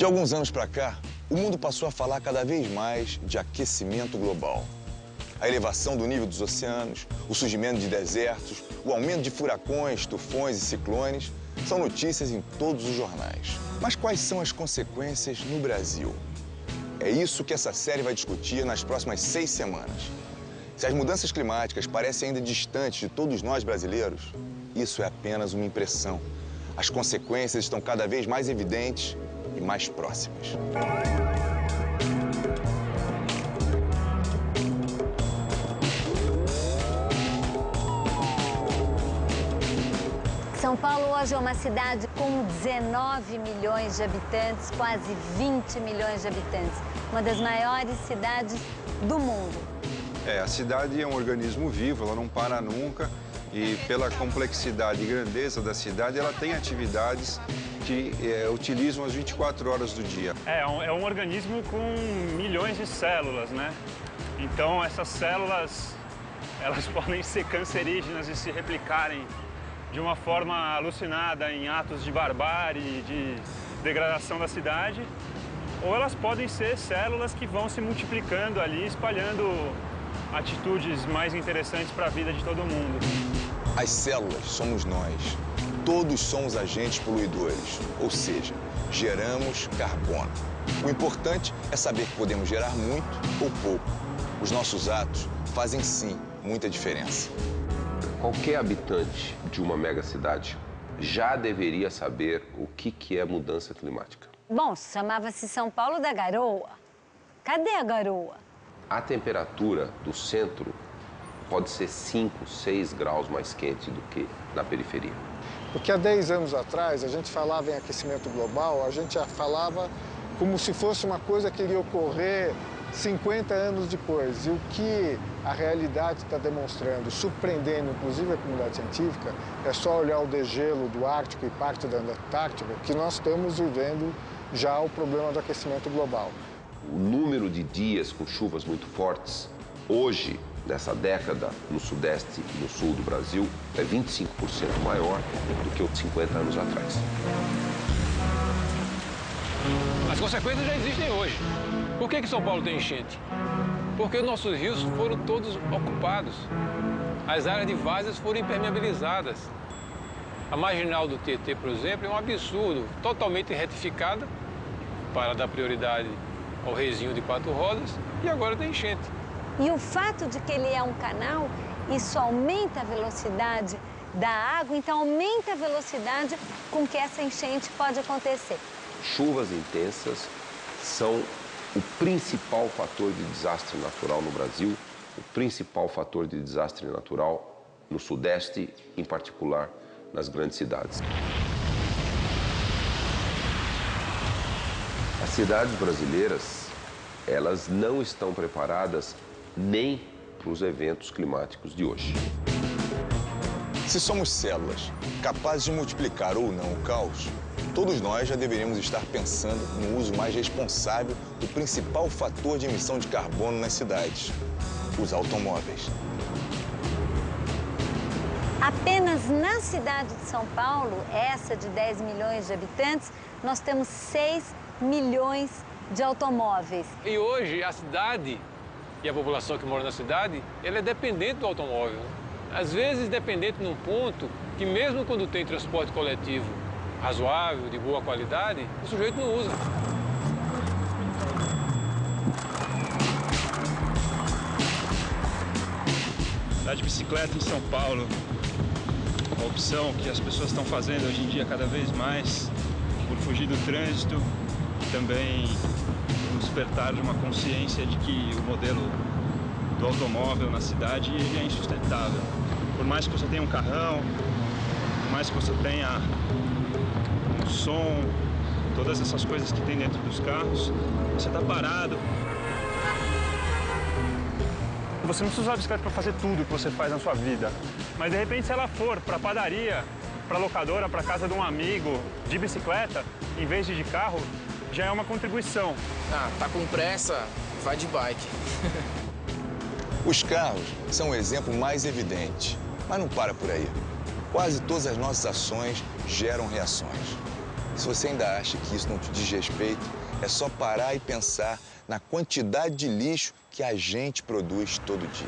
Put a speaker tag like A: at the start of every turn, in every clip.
A: De alguns anos para cá, o mundo passou a falar cada vez mais de aquecimento global. A elevação do nível dos oceanos, o surgimento de desertos, o aumento de furacões, tufões e ciclones são notícias em todos os jornais. Mas quais são as consequências no Brasil? É isso que essa série vai discutir nas próximas 6 semanas. Se as mudanças climáticas parecem ainda distantes de todos nós brasileiros, isso é apenas uma impressão. As consequências estão cada vez mais evidentes e mais próximas.
B: São Paulo hoje é uma cidade com 19 milhões de habitantes, quase 20 milhões de habitantes. Uma das maiores cidades do mundo.
C: A cidade é um organismo vivo, ela não para nunca. E pela complexidade e grandeza da cidade, ela tem atividades que utilizam as 24 horas do dia.
D: É um organismo com milhões de células, né? Então essas células, elas podem ser cancerígenas e se replicarem de uma forma alucinada em atos de barbárie, de degradação da cidade, ou elas podem ser células que vão se multiplicando ali, espalhando atitudes mais interessantes para a vida de todo mundo.
A: As células somos nós. Todos somos agentes poluidores, ou seja, geramos carbono. O importante é saber que podemos gerar muito ou pouco. Os nossos atos fazem, sim, muita diferença.
E: Qualquer habitante de uma megacidade já deveria saber o que é mudança climática.
B: Bom, chamava-se São Paulo da Garoa. Cadê a garoa?
E: A temperatura do centro pode ser 5, 6 graus mais quente do que na periferia.
F: Porque há 10 anos atrás, a gente falava em aquecimento global, a gente já falava como se fosse uma coisa que iria ocorrer 50 anos depois. E o que a realidade está demonstrando, surpreendendo inclusive a comunidade científica, é só olhar o degelo do Ártico e parte da Antártica, que nós estamos vivendo já o problema do aquecimento global.
E: O número de dias com chuvas muito fortes, hoje, nessa década, no Sudeste e no Sul do Brasil, é 25% maior do que os 50 anos atrás.
G: As consequências já existem hoje. Por que São Paulo tem enchente? Porque nossos rios foram todos ocupados. As áreas de várzeas foram impermeabilizadas. A marginal do Tietê, por exemplo, é um absurdo, totalmente retificada para dar prioridade ao rezinho de 4 rodas e agora tem enchente.
B: E o fato de que ele é um canal, isso aumenta a velocidade da água, então aumenta a velocidade com que essa enchente pode acontecer.
E: Chuvas intensas são o principal fator de desastre natural no Brasil, o principal fator de desastre natural no Sudeste, em particular nas grandes cidades. As cidades brasileiras, elas não estão preparadas nem para os eventos climáticos de hoje.
A: Se somos células capazes de multiplicar ou não o caos, todos nós já deveríamos estar pensando no uso mais responsável do principal fator de emissão de carbono nas cidades, os automóveis.
B: Apenas na cidade de São Paulo, essa de 10 milhões de habitantes, nós temos 6 milhões de automóveis.
G: E hoje a cidade e a população que mora na cidade, ela é dependente do automóvel. Às vezes dependente num ponto que mesmo quando tem transporte coletivo razoável, de boa qualidade, o sujeito não usa.
D: Andar de bicicleta em São Paulo, a opção que as pessoas estão fazendo hoje em dia cada vez mais por fugir do trânsito, também o despertar de uma consciência de que o modelo do automóvel na cidade ele é insustentável. Por mais que você tenha um carrão, por mais que você tenha um som, todas essas coisas que tem dentro dos carros, você está parado. Você não precisa usar a bicicleta para fazer tudo que você faz na sua vida, mas de repente se ela for para a padaria, para a locadora, para a casa de um amigo de bicicleta, em vez de carro, já é uma contribuição.
H: Ah, tá com pressa, vai de bike.
A: Os carros são o exemplo mais evidente, mas não para por aí. Quase todas as nossas ações geram reações. Se você ainda acha que isso não te diz respeito, é só parar e pensar na quantidade de lixo que a gente produz todo dia.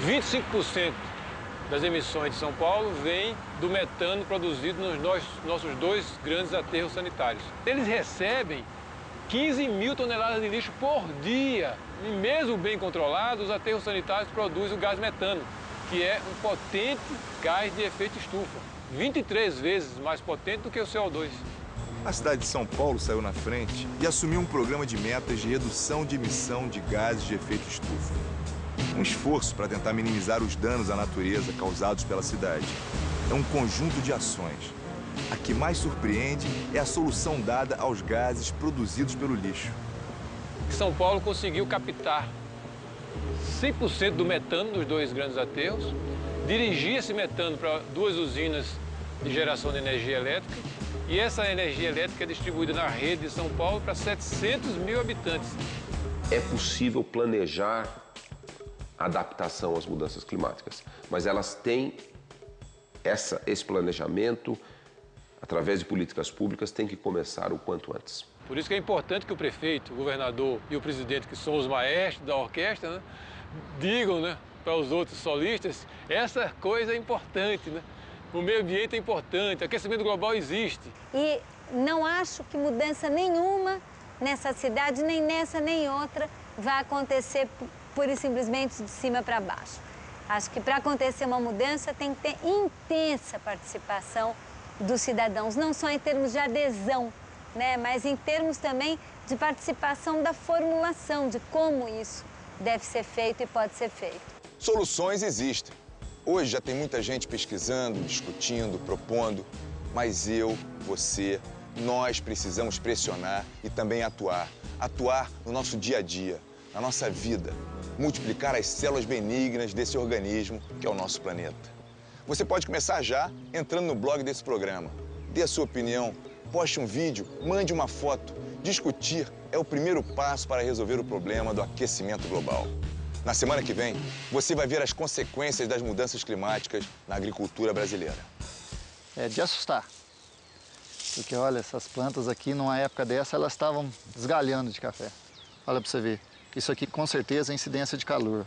G: 25% das emissões de São Paulo vem do metano produzido nos nossos 2 grandes aterros sanitários. Eles recebem 15 mil toneladas de lixo por dia. E mesmo bem controlados, os aterros sanitários produzem o gás metano, que é um potente gás de efeito estufa, 23 vezes mais potente do que o CO2.
A: A cidade de São Paulo saiu na frente e assumiu um programa de metas de redução de emissão de gases de efeito estufa. Um esforço para tentar minimizar os danos à natureza causados pela cidade. É um conjunto de ações. A que mais surpreende é a solução dada aos gases produzidos pelo lixo.
G: São Paulo conseguiu captar 100% do metano dos 2 grandes aterros, dirigir esse metano para 2 usinas de geração de energia elétrica, e essa energia elétrica é distribuída na rede de São Paulo para 700 mil habitantes.
E: É possível planejar a adaptação às mudanças climáticas, mas elas têm esse planejamento, através de políticas públicas, tem que começar o quanto antes.
G: Por isso que é importante que o prefeito, o governador e o presidente, que são os maestros da orquestra, né, digam, né, para os outros solistas, essa coisa é importante, né? O meio ambiente é importante, o aquecimento global existe.
B: E não acho que mudança nenhuma nessa cidade, nem nessa nem outra, vai acontecer pura e simplesmente de cima para baixo. Acho que para acontecer uma mudança tem que ter intensa participação dos cidadãos, não só em termos de adesão, né, mas em termos também de participação da formulação de como isso deve ser feito e pode ser feito.
A: Soluções existem. Hoje já tem muita gente pesquisando, discutindo, propondo, mas eu, você, nós precisamos pressionar e também atuar. Atuar no nosso dia a dia, na nossa vida, multiplicar as células benignas desse organismo que é o nosso planeta. Você pode começar já entrando no blog desse programa. Dê a sua opinião, poste um vídeo, mande uma foto. Discutir é o primeiro passo para resolver o problema do aquecimento global. Na semana que vem, você vai ver as consequências das mudanças climáticas na agricultura brasileira.
I: É de assustar. Porque, olha, essas plantas aqui, numa época dessa, elas estavam desgalhando de café. Olha para você ver. Isso aqui, com certeza, é incidência de calor.